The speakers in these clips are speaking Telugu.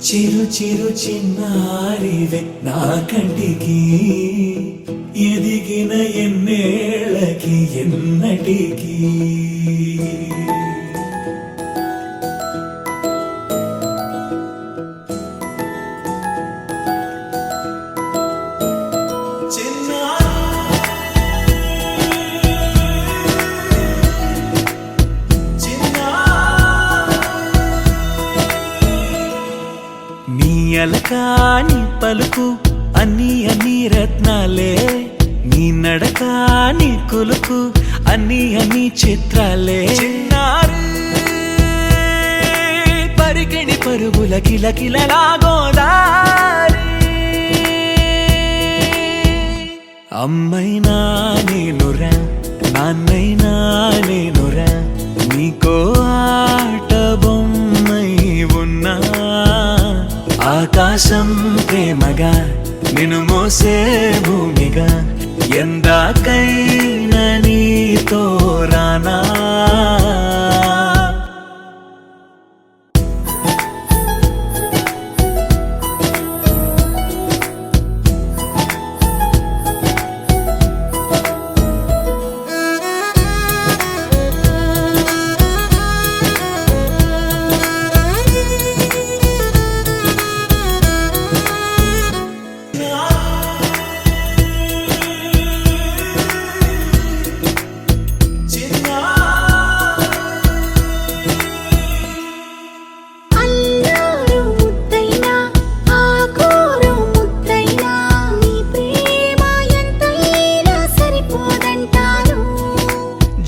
చిరు చిరు చిన్నారివే నా కంటికి ఎదిగిన ఎన్నేళ్ళకి ఎన్నటికి అలకాని పలుకు అన్ని అన్ని రత్నాలే నీ నడక నీ కులుకు అన్ని అన్ని చిత్రాలే చిన్నారు పరికిణి పరుగుల కిలకిలలాగోదారి అమ్మైనా నేనురా నాన్నైనా నేనురా నీకో ఆట బొమ్మై ఉన్నా ఆకాశం ప్రేమగా నిన్ను మోసే భూమిగా ఎందాకైనా నీతో రానా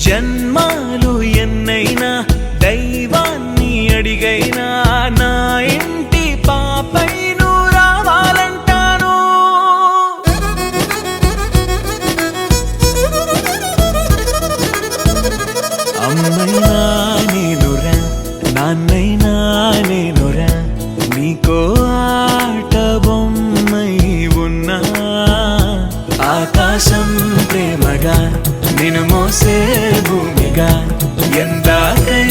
జన్మాలు ఎన్నైనా దైవాన్ని అడిగైనా నా ఇంటి పాపై నువ్వు రావాలంటాను అమ్మైనా నేనురా నాన్నైనా నేనురా నీకో ఆట బొమ్మై ఉన్నా ఆకాశం ప్రేమగా నిన్ను మోసే భూమిగా ఎందాకై